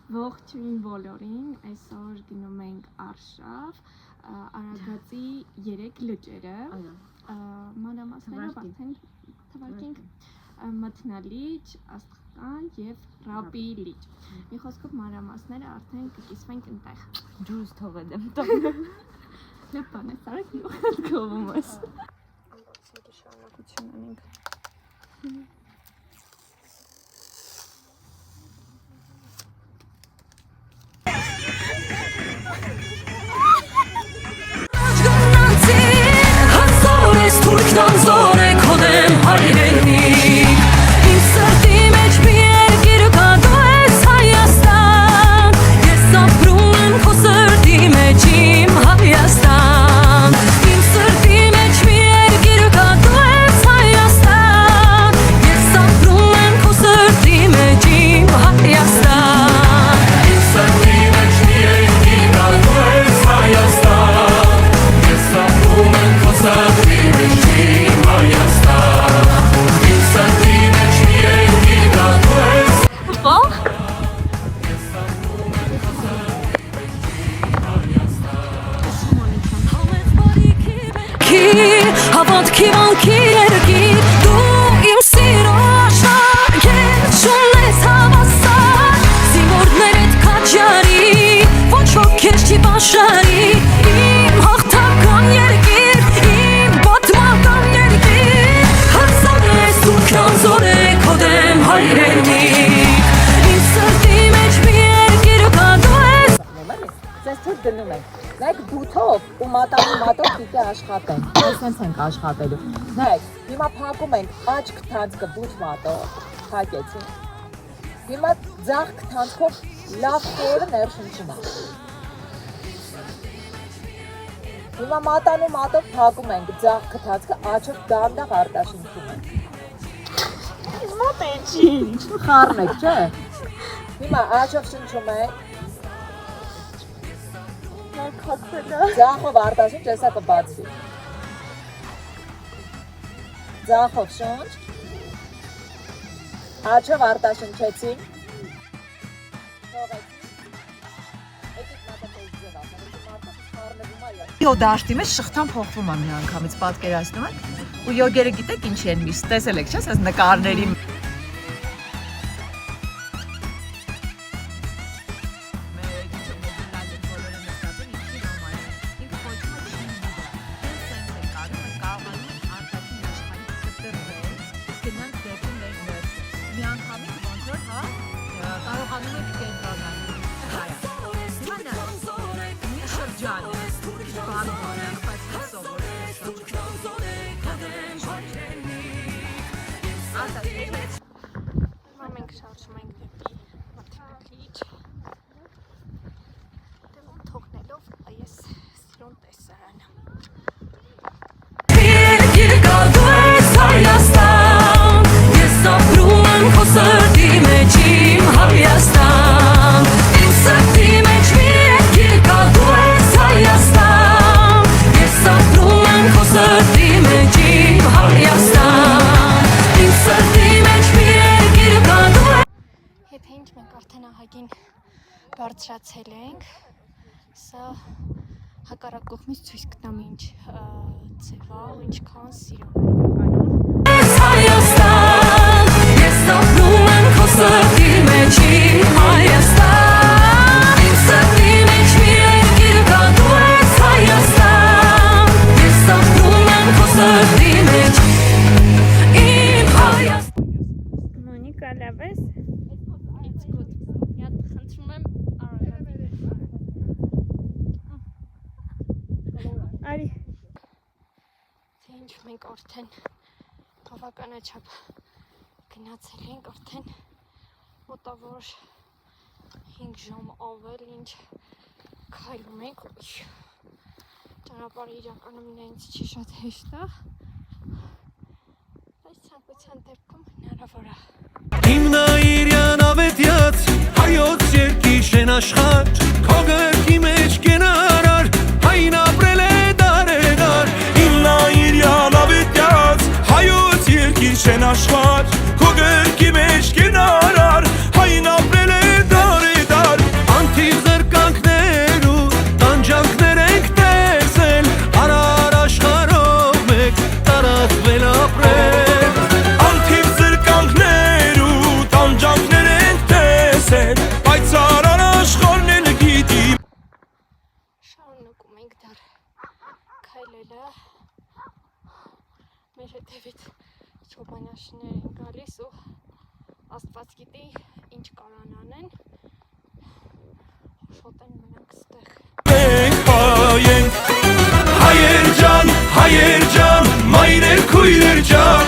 Ողջույն բոլորին, այսօր գնում ենք Արշավ, Արագածի 3 լճերը, մանրամասներով արդեն թվարկենք Մթնալիճ, Աստղական և Ռաբի լիճ։ Մի խոսքով մանրամասները արդեն կկիսվենք ընտեղ։ Ջուրս թողել եմ տանը։ Լավ բան ես արեք ու գովում ես։ Ամբողջը շարունակություն անենք։ Turkdan zor ekodem hayrenik İm sırtı meç bir ergir kado es hayastan Yesabrumem ko sırtı meçim hayastan İm sırtı meç bir ergir kado es hayastan Yesabrumem ko sırtı meçim hayastan İm sırtı meç bir ergir kado es hayastan Yesabrumem ko sırtı Havat kivan kilergi Du im siroşa Gençunles havasar Zimordneret kaçari Voçok keşki başari İm hahtakan yergir İm batmakan yergir Hatsanes Turkan zore kodem hayrenik İm sırtı meçbiyer gir kadoes Ձեզ թույլ դնում ենք, նայք բութով ու մատով պիտի աշխատենք, այսենց ենք աշխատելու, նայք, հիմա պակում ենք աջ կթանցկը բութ մատով, պակեցին, հիմա ձախ կթանցկով լավ խորը ներշնչում ենք, հիմա մատանու մատով պակում ենք ձախ կթանցկը աջով դանդաղ արտաշնչում ենք, Մոտ է ինչ խառն եք, չէ, հիմա աջով շնչում ենք, Ձախով արտաշունչ, եսա կբացվի Ձախով շունչ Աջով արտաշունչեցին Յոդաշտի մեջ շղթան փոխվում է մի անգամից պատկերացնում եք ու յոգերը գիտեք ինչի են միշտ տեսել եք, չես այս նկարների Մենք շարժում ենք դեպի Մթնալիճ Դևում թողնելով այս սիրուն տեսարանը Երգիր կադուես Հայաստան Ես ապրում եմ քո սրտի մեջ իմ Հայաստան Իմ սրտի մեջ մի երգիր կադուես Հայաստան Ես ապրում եմ քո սրտի մեջ իմ Հայաստան Իմ սրտի մեջ մի երգիր կադուես Եթե ինչ մենք արդեն ահագին բարձրացել ենք, սա հակառակ կողմից ցույց կտամ ինչ ձև է ու ինչքան սիրուն է իրականում Հայաստան Ես ապրում եմ քո սրտի մեջ իմ Հայաստան Իմ սրտի մեջ մի երգիր կադուես Հայաստան Ես ապրում եմ քո սրտի մեջ իմ Հայաստան Մոնիկա լավ ես? It's good. Յա խնդրում եմ Արի Թե ինչ մենք արդեն բավականաչափ գնացել ենք արդեն մոտավոր 5 ժամ ավել ինչ քայլում ենք ճանապարհը իրականում ինձ չի շատ հեշտ է բայց ցանկության դեպքում հնարավոր է Հիմնայիրյան ավետյաց հայոց երկիշեն աշխար Քո գրքի մեջ կենարար հայն ապրել է դարեդար Հիմնայիրյան ավետյաց հայոց երկիշեն աշխար Քո գրքի մեջ կենարար հայն ապրել է դարեդար մեր պայծառ աշխարհն էլ գիտի Շարունակում ենք դեռ քայլելը մեր հետևից չոբանյաշներ են գալիս ու Աստված գիտի ինչ կարան անեն շոտ են մնանք ստեղ Հայեր ջան, մայրեր քույրեր ջան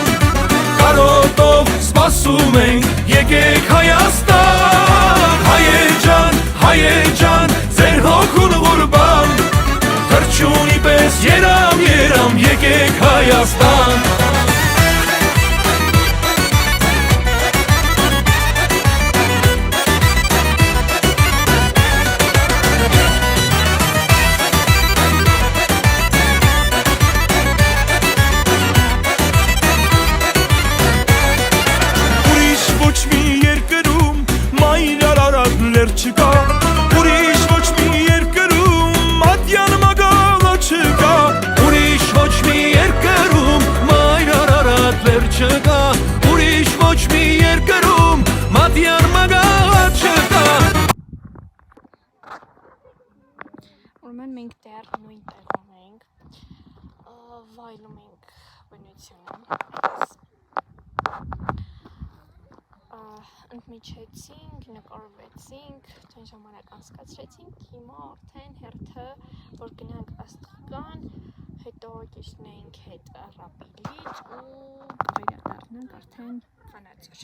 Կարոտով սպասում ենք, եկեք Հայաստան Հայեր ջան, ձեր հոգուն ղուրբան Թրջունի պես երամ, եկեք Հայաստան չկա ուրիշ ոչ մի երկրում մատյան մագաղը չկա ուրիշ ոչ մի երկրում մայր Արարատ լեր չկա ուրիշ ոչ մի երկրում մատյան մագաղը չկա Ուրեմն մենք դեռ նույն տեղում ենք վայելում ենք բնությունը ընդմիջեցինք, նկարվեցինք, թույն ժամանակ անցկացրեցինք, հիմա արդեն հերթը, որ գնանք Աստղկան, հետո կիսնենք հետ Ռաբիլից ու վերադառնանք արդեն Վանաձոր։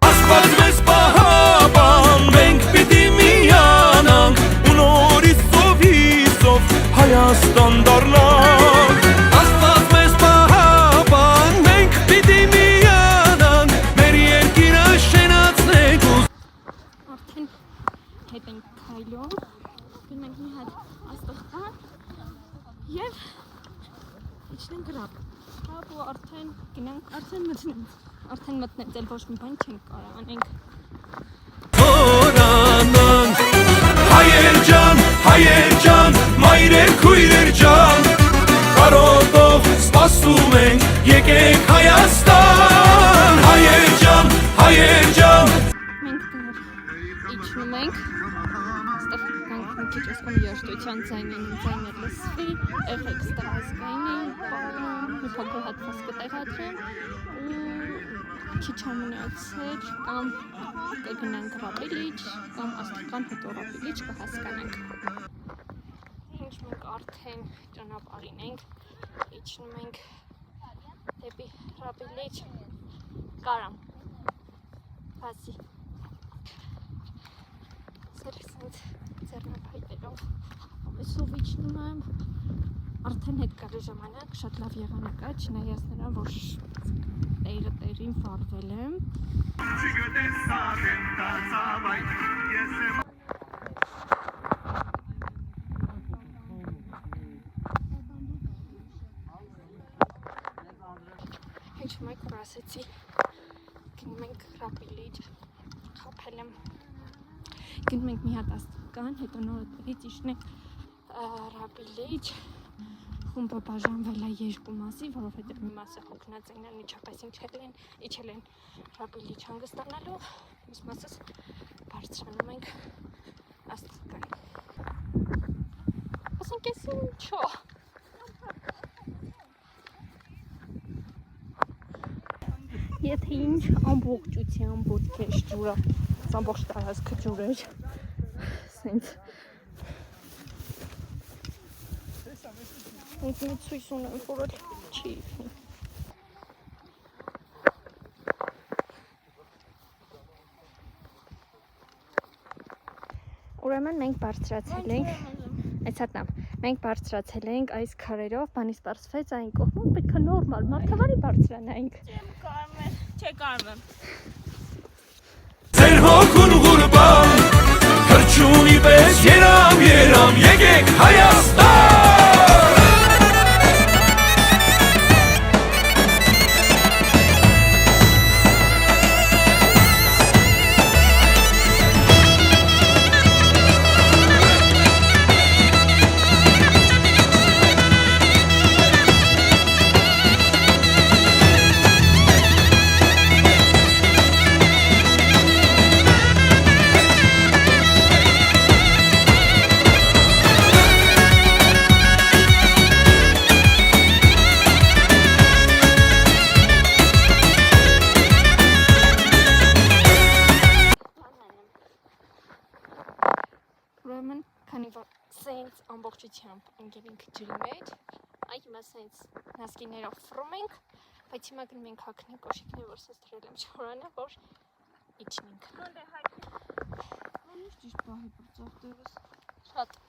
Աստված մեզ պահապան, մենք պիտի միանանք, ու նորից սովիսով Հայաստան դառնանք Աստված մեզ պահապան, մենք պիտի միանանք, մեր երկիրը շենացնենք Արդեն հետ ենք քայլում, գնանք մի հատ Աստղկան և իջնենք Ռաբ ու արդեն գնանք, արդեն մտնենք, էլ ոչ մի բան չենք կարող անենք Որանանք Հայեր ջան, մայրեր քույրեր ջան Կարոտով սպասում ենք, եկեք Հայաստան Հայեր ջան Մենք դեռ իջնում ենք, ստեղ կանք մի քիչ ասկոմ երաշտության ձայնը լսվի, եղեք ստեղ ազգայինի, մի փոքր հատված կտեղադրեմ ու քիչ ամնացել կամ կգնանք Ռաբիլիչ կամ Աստղկան հետո Ռաբիլիչ կհասկանանք Ինչ մենք արդեն ճանապարհին ենք, իջնում ենք դեպի Ռաբիլիչ կարամ բացի Սերսինց ձեռնափայտելով ամեսով իջնում եմ արդեն հետ կարի ժամանակ շատ լավ եղանակ չնայած նրան, որ տեղը տեղին վարվել եմ Ինչ մեկ որ ասեցի գնում ենք Ռաբիլիչ խապել եմ գնում ենք մի հատ Աստղկան հետո նորից իջնենք Ռաբիլիչ խումբը բաժանվել է երկու մասի, որովհետև մի մասը հոգնած են անմիջապես իջել են Ռաբիլիչ հանգստանալու, մյուս մասս բարձրանում ենք Աստղկան։ Ասենք էս ինչո՞։ Եթե ինչ ամբողջությամբ ոտքեր ջուրը, ամբողջ տարածքը ջուր էր, սենց Մենք մի ցույց ունենք, որ էլ չի իվնի։ Ուրեմն մենք բարձրացել ենք, մենք բարձրացել ենք այս քարերով, բանից բարձրացվեց այն կողմում, պետք է նորմալ, մարդավարի բարձրանայինք։ Չէ կարմեմ։ Ձեր հոգուն ղուրբան, թրջունի պես երամ, եկեք Հայաստան Ուրեմն, քանի որ սենց ամբողջությամբ ընկել ենք ջրի մեջ, այ հիմա սենց նասկիներով ֆռում ենք, բայց հիմա գնում ենք հագնի կոշիկներ, որ սենց դրել եմ չորանը, որ իջնենք։ Ոնց ճիշտ բահի բրծախտերս։ Շատ։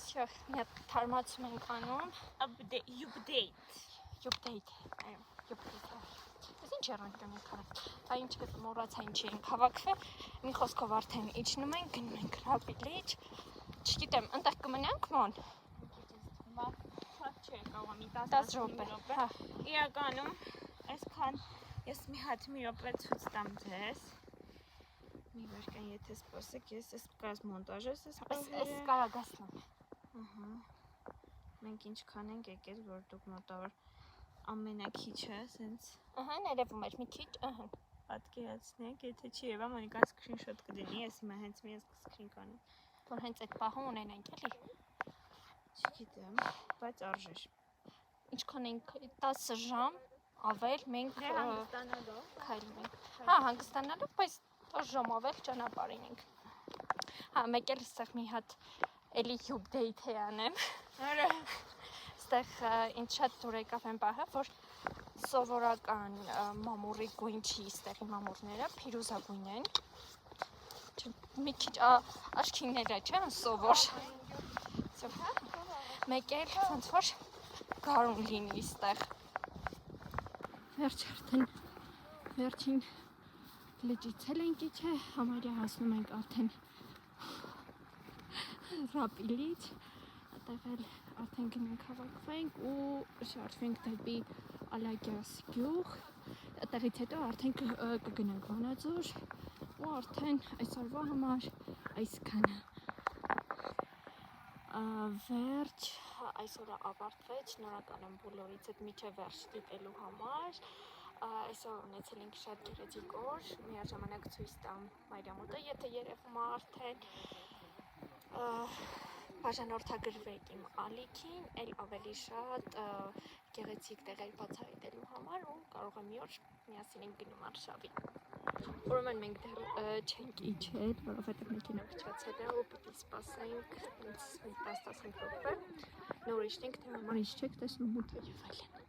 Всё, մի հատ թարմացում ենք անում։ Update. Update։ Այո, update։ Ես ինչ երանքն ենք արել։ Այ ինչ կդ մոռացա ինչի ենք հավաքվել։ Մի խոսքով արդեն իջնում ենք, գնում ենք Ռաբիլիջ։ Չգիտեմ, այնտեղ կմնանք ման։ Շատ չէ, կարող եմ 10 րոպե։ Հա։ Իրականում, այսքան ես մի հատ մի րոպե ցույց տամ ձեզ։ Մի վարքան եթե սպասեք, ես այս կազ մոնտաժես Այս կարագասնա։ Ահա։ Մենք ինչքան ենք եկել, որ դուք մոտավոր ամենակիչը, սենց Ահա, ներևում էր մի քիչ, ահա։ պատկերացնեք, եթե չի Եվա Մոնիկան սկրինշոտ կդնի, ես հիմա հենց մի սկրին կանեմ։ Որ հենց այդ պահում ունենանք, էլի։ Չգիտեմ, բայց արժեր։ Ինչքան ենք 10 ժամ ավել մենք Հանգստանալով։ քայլում ենք։ Հա, հանգստանալով, բայց 10 ժամ ավել ճանապարհին ենք։ Հա, մեկ էլ այստեղ մի հատ էլի update անեմ։ Արա։ Այստեղ ինձ շատ դուր եկավ այն պահը, որ սովորական մամուռի գույն չի, այստեղի մամուռները փիրուզագույն են։ Մի քիչ աչքինները չէ, սովոր։ Մեկ էլ ոնց որ գարուն լինի այստեղ։ Վերջին լճից էլ ենք իջե, համարյա հասնում ենք արդեն Ռաբիլից, այդտեղ էլ արդեն գնանք հավաքվենք ու շարժվենք դեպի Ալագյաս գյուղ, այդտեղից հետո արդեն կգնանք Վանաձոր ու արդեն այսօրվա համար այսքանը։ Վերջ, այսօրը ավարտվեց, շնորհակալ եմ բոլորիցդ մինչև վերջ դիտելու համար։ Այսօր ունեցել ենք շատ գեղեցիկ օր, միաժամանակ ցույց տամ Մարիամոտը, եթե երևում է արդեն բաժանորդագրվեք իմ ալիքին, էլ ավելի շատ գեղեցիկ տեղեր բացահայտելու համար ու կարող եմ մի օր միասին ենք գնում Արշավի։ Ուրեմն մենք դեռ չենք իջել, որովհետև մեքենա փչացել է ու պիտի սպասենք 10-15 րոպե։ Նոր իջնենք, թե համար ինչ չեք տեսնում մութը եւ այլն։